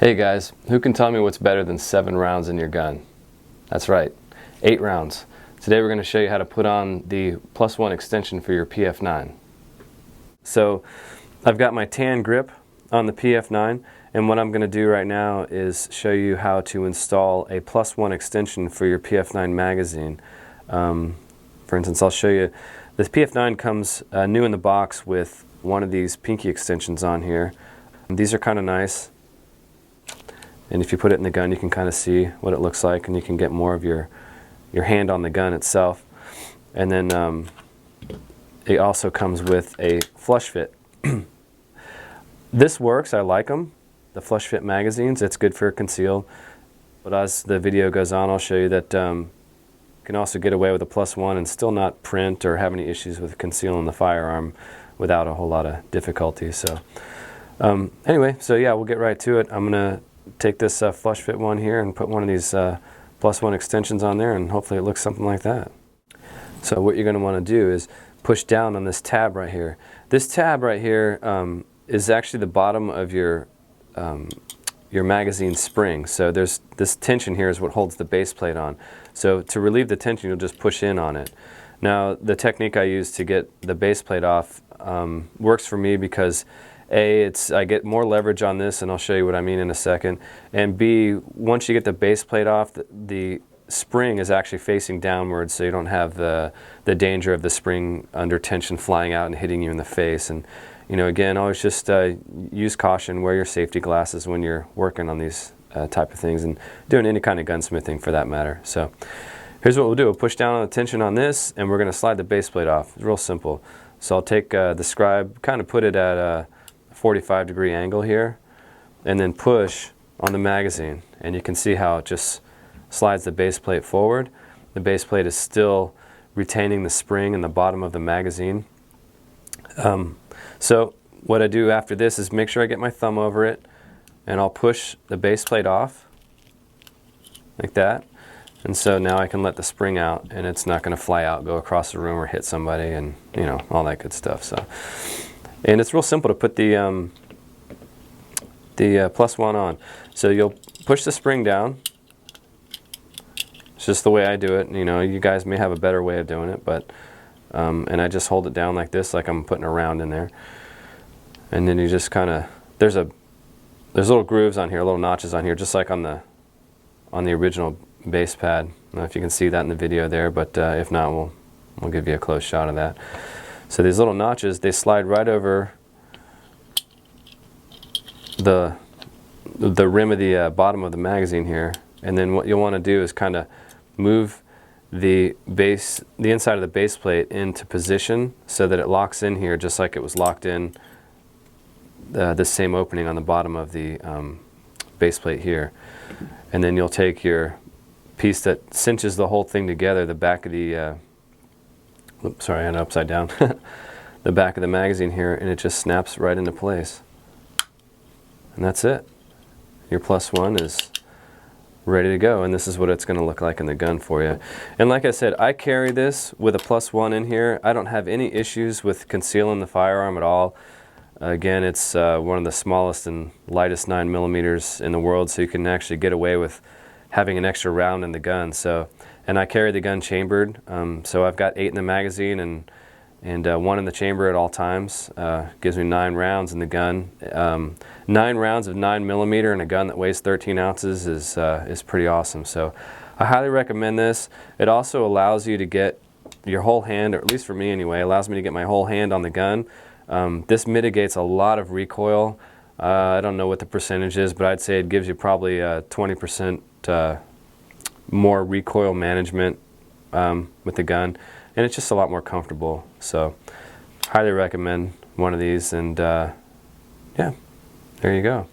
Hey guys, who can tell me what's better than 7 rounds in your gun? That's right, 8 rounds. Today we're going to show you how to put on the +1 extension for your PF9. So I've got my tan grip on the PF9, and what I'm going to do right now is show you how to install a +1 extension for your PF9 magazine. For instance, I'll show you, this PF9 comes new in the box with one of these pinky extensions on here. These are kind of nice. And if you put it in the gun, you can kind of see what it looks like, and you can get more of your hand on the gun itself. And then it also comes with a flush fit. This works, I like them, the flush fit magazines. It's good for conceal. But as the video goes on, I'll show you that you can also get away with a +1 and still not print or have any issues with concealing the firearm without a whole lot of difficulty. So anyway, so yeah, we'll get right to it. I'm going to take this flush fit one here and put one of these +1 extensions on there, and hopefully it looks something like that. So what you're going to want to do is push down on this tab right here. This tab right here is actually the bottom of your magazine spring. So there's this tension here is what holds the base plate on. So to relieve the tension, you'll just push in on it. Now the technique I use to get the base plate off works for me because A, I get more leverage on this, and I'll show you what I mean in a second. And B, once you get the base plate off, the spring is actually facing downwards, so you don't have the danger of the spring under tension flying out and hitting you in the face. And you know, again, always just use caution, wear your safety glasses when you're working on these type of things and doing any kind of gunsmithing for that matter. So here's what we'll do. We'll push down on the tension on this, and we're going to slide the base plate off. It's real simple. So I'll take the scribe, kind of put it at a 45-degree angle here, and then push on the magazine, and you can see how it just slides the base plate forward. The base plate is still retaining the spring in the bottom of the magazine. So what I do after this is make sure I get my thumb over it, and I'll push the base plate off like that. And so now I can let the spring out, and it's not going to fly out, go across the room, or hit somebody, and you know, all that good stuff. So. And it's real simple to put the +1 on. So you'll push the spring down. It's just the way I do it. You know, you guys may have a better way of doing it, but and I just hold it down like this, like I'm putting a round in there. And then you just kind of there's little grooves on here, little notches on here, just like on the original base pad. I don't know if you can see that in the video there, but if not, we'll give you a close shot of that. So these little notches, they slide right over the rim of the bottom of the magazine here, and then what you'll want to do is kind of move the inside of the base plate into position so that it locks in here just like it was locked in the same opening on the bottom of the base plate here. And then you'll take your piece that cinches the whole thing together, the back of the oops, sorry, I had it upside down. The back of the magazine here, and it just snaps right into place. And that's it. Your +1 is ready to go, and this is what it's going to look like in the gun for you. And like I said, I carry this with a +1 in here. I don't have any issues with concealing the firearm at all. Again, it's one of the smallest and lightest 9mm in the world, so you can actually get away with having an extra round in the gun. So. And I carry the gun chambered, so I've got 8 in the magazine and 1 in the chamber at all times. Gives me 9 rounds in the gun. 9 rounds of 9mm in a gun that weighs 13 ounces is pretty awesome. So I highly recommend this. It also allows you to get your whole hand, or at least for me anyway, allows me to get my whole hand on the gun. This mitigates a lot of recoil. I don't know what the percentage is, but I'd say it gives you probably 20% more recoil management with the gun, and it's just a lot more comfortable. So highly recommend one of these, and yeah, there you go.